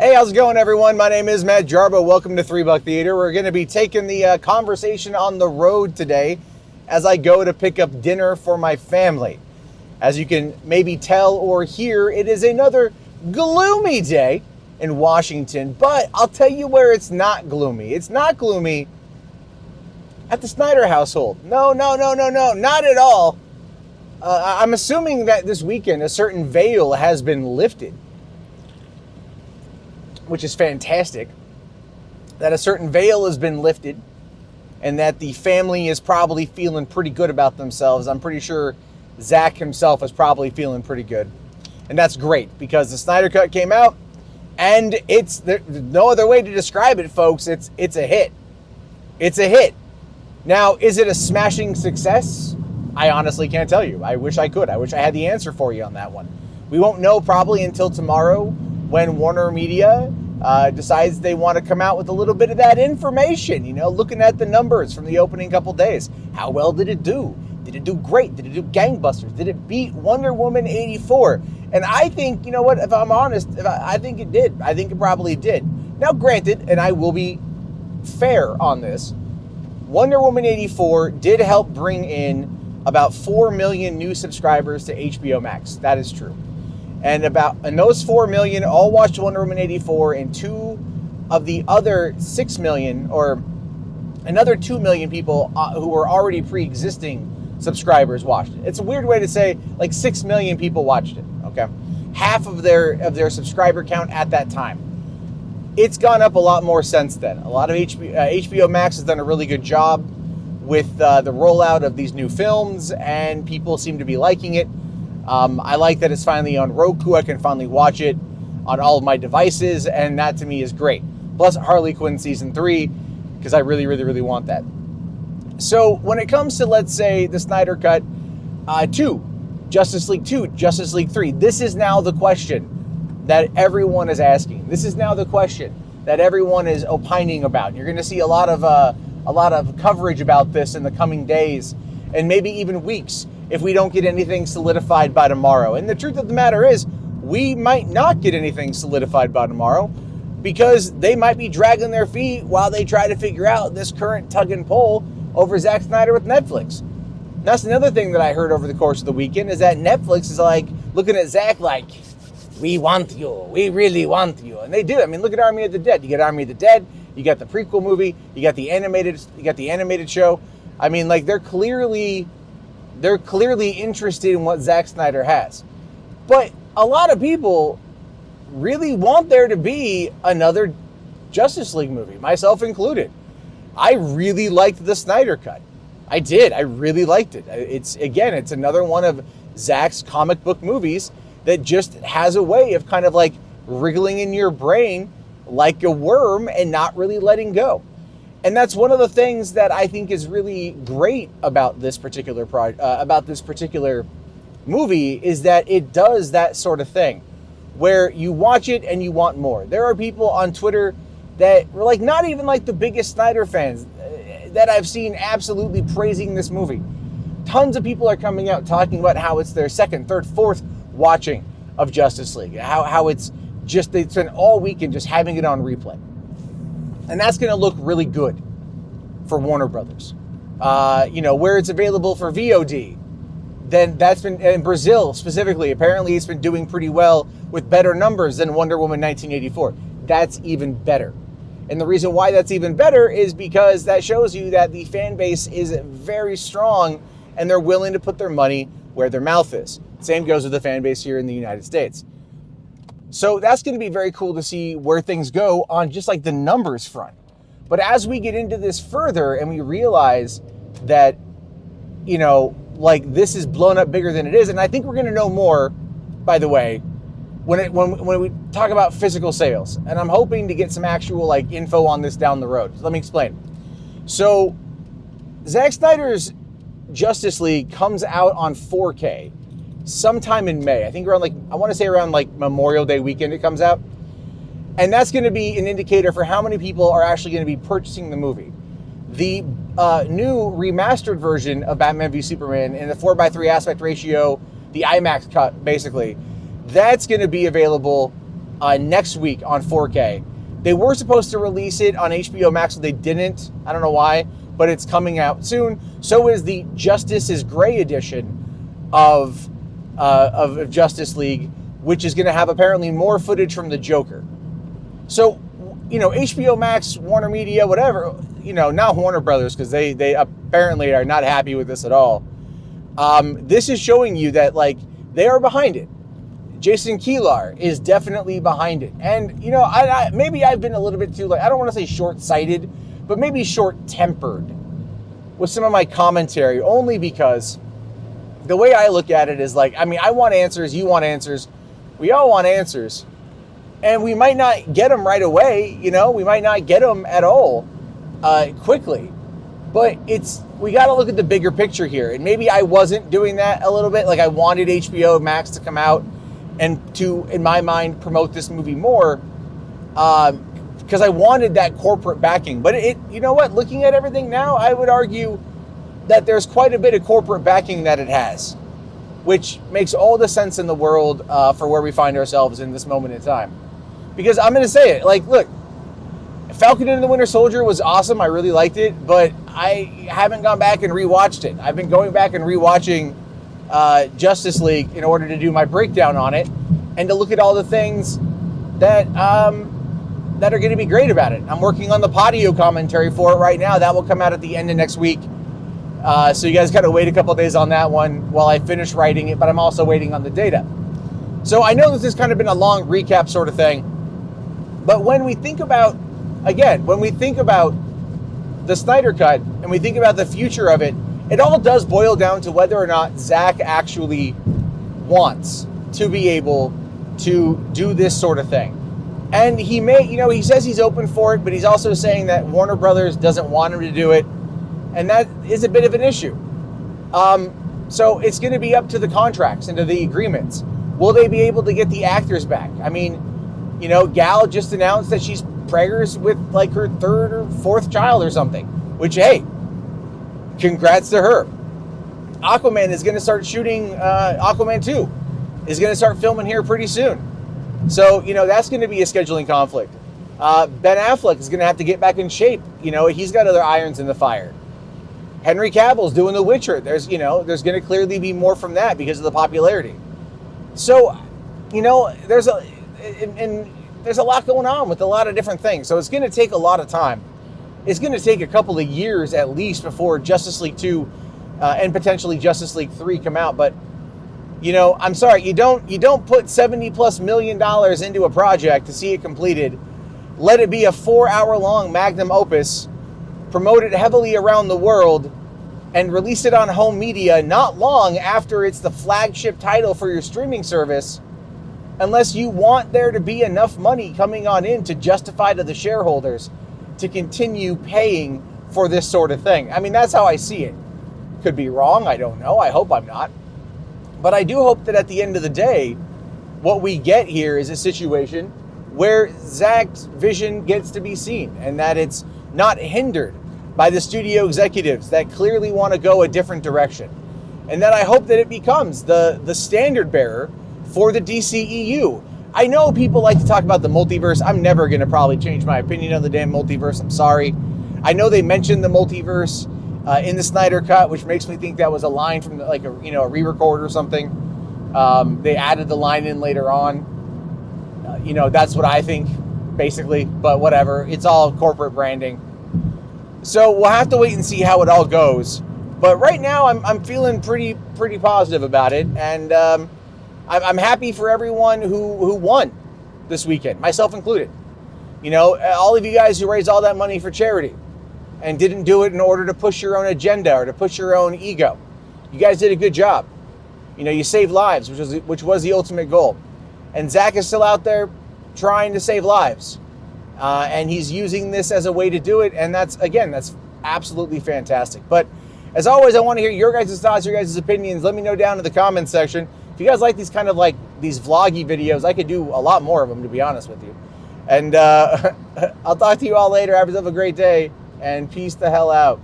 Hey, how's it going, everyone? My name is Matt Jarbo. Welcome to $3 Theater. We're going to be taking the conversation on the road today as I go to pick up dinner for my family. As you can maybe tell or hear, it is another gloomy day in Washington, but I'll tell you where it's not gloomy. It's not gloomy at the Snyder household. No, not at all. I'm assuming that this weekend a certain veil has been lifted, which is fantastic, that a certain veil has been lifted and that the family is probably feeling pretty good about themselves. I'm pretty sure Zack himself is probably feeling pretty good. And that's great because the Snyder Cut came out and there's no other way to describe it, folks. It's a hit. It's a hit. Now, is it a smashing success? I honestly can't tell you. I wish I could. I wish I had the answer for you on that one. We won't know probably until tomorrow when Warner Media decides they want to come out with a little bit of that information, looking at the numbers from the opening couple days. How well did it do? Did it do great? Did it do gangbusters? Did it beat Wonder Woman 84? And I think, if I'm honest, I think it did. I think it probably did. Now, granted, and I will be fair on this, Wonder Woman 84 did help bring in about 4 million new subscribers to HBO Max. That is true. And those 4 million all watched Wonder Woman 84, and 2 of the other 6 million, or another 2 million people who were already pre-existing subscribers watched it. It's a weird way to say, like 6 million people watched it, okay? Half of their subscriber count at that time. It's gone up a lot more since then. A lot of HBO Max has done a really good job with the rollout of these new films, and people seem to be liking it. I like that it's finally on Roku. I can finally watch it on all of my devices, and that to me is great. Plus Harley Quinn Season 3, because I really, really, really want that. So when it comes to, let's say, the Snyder Cut 2, Justice League 2, Justice League 3, this is now the question that everyone is asking. This is now the question that everyone is opining about. You're going to see a lot of coverage about this in the coming days and maybe even weeks if we don't get anything solidified by tomorrow. And the truth of the matter is, we might not get anything solidified by tomorrow because they might be dragging their feet while they try to figure out this current tug and pull over Zack Snyder with Netflix. That's another thing that I heard over the course of the weekend, is that Netflix is like looking at Zack like, we want you, we really want you. And they do. I mean, look at Army of the Dead. You get Army of the Dead, you got the prequel movie, you got the animated show. I mean, like they're clearly interested in what Zack Snyder has. But a lot of people really want there to be another Justice League movie, myself included. I really liked the Snyder Cut. I did. I really liked it. It's another one of Zack's comic book movies that just has a way of kind of like wriggling in your brain like a worm and not really letting go. And that's one of the things that I think is really great about this particular movie, is that it does that sort of thing where you watch it and you want more. There are people on Twitter that were like not even like the biggest Snyder fans that I've seen absolutely praising this movie. Tons of people are coming out talking about how it's their second, third, fourth watching of Justice League. How it's been all weekend just having it on replay. And that's going to look really good for Warner Brothers. Where it's available for VOD, then that's been, in Brazil specifically, apparently it's been doing pretty well with better numbers than Wonder Woman 1984. That's even better. And the reason why that's even better is because that shows you that the fan base is very strong and they're willing to put their money where their mouth is. Same goes with the fan base here in the United States. So that's going to be very cool to see where things go on just like the numbers front. But as we get into this further and we realize that, this is blown up bigger than it is, and I think we're going to know more, by the way, when we talk about physical sales. And I'm hoping to get some actual info on this down the road. So let me explain. So Zack Snyder's Justice League comes out on 4K sometime in May. I think around Memorial Day weekend it comes out. And that's going to be an indicator for how many people are actually going to be purchasing the movie. The new remastered version of Batman v Superman in the 4:3 aspect ratio, the IMAX cut, basically, that's going to be available next week on 4K. They were supposed to release it on HBO Max, but they didn't. I don't know why, but it's coming out soon. So is the Justice is Gray edition of Justice League, which is going to have apparently more footage from the Joker. So, HBO Max, Warner Media, whatever, now Warner Brothers, because they apparently are not happy with this at all. This is showing you that, like, they are behind it. Jason Kilar is definitely behind it. And, maybe I've been a little bit too, I don't want to say short-sighted, but maybe short-tempered with some of my commentary, only because the way I look at it is I want answers, you want answers, we all want answers. And we might not get them right away, we might not get them at all quickly. But we got to look at the bigger picture here. And maybe I wasn't doing that a little bit. I wanted HBO Max to come out and to, in my mind, promote this movie more because I wanted that corporate backing. But looking at everything now, I would argue that there's quite a bit of corporate backing that it has, which makes all the sense in the world for where we find ourselves in this moment in time. Because I'm going to say it, look, Falcon and the Winter Soldier was awesome. I really liked it, but I haven't gone back and rewatched it. I've been going back and rewatching Justice League in order to do my breakdown on it and to look at all the things that that are going to be great about it. I'm working on the Podio commentary for it right now. That will come out at the end of next week. So you guys got to wait a couple days on that one while I finish writing it, but I'm also waiting on the data. So I know this has kind of been a long recap sort of thing, but when we think about the Snyder Cut and we think about the future of it, it all does boil down to whether or not Zack actually wants to be able to do this sort of thing. And he may, he says he's open for it, but he's also saying that Warner Brothers doesn't want him to do it. And that is a bit of an issue. So it's going to be up to the contracts and to the agreements. Will they be able to get the actors back? I mean, Gal just announced that she's preggers with her third or fourth child or something, which, hey, congrats to her. Aquaman is going to start shooting, Aquaman 2 is going to start filming here pretty soon. So, that's going to be a scheduling conflict. Ben Affleck is going to have to get back in shape. He's got other irons in the fire. Henry Cavill's doing The Witcher. There's going to clearly be more from that because of the popularity. So, there's a lot going on with a lot of different things. So it's going to take a lot of time. It's going to take a couple of years at least before Justice League 2 and potentially Justice League 3 come out. But, I'm sorry, you don't put $70+ million into a project to see it completed. Let it be a 4-hour-long magnum opus, promote it heavily around the world, and release it on home media not long after it's the flagship title for your streaming service, unless you want there to be enough money coming on in to justify to the shareholders to continue paying for this sort of thing. I mean, that's how I see it. Could be wrong, I don't know. I hope I'm not. But I do hope that at the end of the day, what we get here is a situation where Zack's vision gets to be seen and that it's not hindered by the studio executives that clearly want to go a different direction. And that I hope that it becomes the standard bearer for the DCEU. I know people like to talk about the multiverse. I'm never going to probably change my opinion on the damn multiverse. I'm sorry. I know they mentioned the multiverse in the Snyder Cut, which makes me think that was a line from a re-record or something. They added the line in later on. That's what I think, basically. But whatever. It's all corporate branding. So we'll have to wait and see how it all goes. But right now, I'm feeling pretty positive about it, and I'm happy for everyone who won this weekend, myself included. All of you guys who raised all that money for charity and didn't do it in order to push your own agenda or to push your own ego. You guys did a good job. You saved lives, which was the ultimate goal. And Zack is still out there trying to save lives. And he's using this as a way to do it. And that's absolutely fantastic. But as always, I want to hear your guys' thoughts, your guys' opinions. Let me know down in the comments section. If you guys like these kind of these vloggy videos, I could do a lot more of them, to be honest with you. And I'll talk to you all later. Have yourself a great day, and peace the hell out.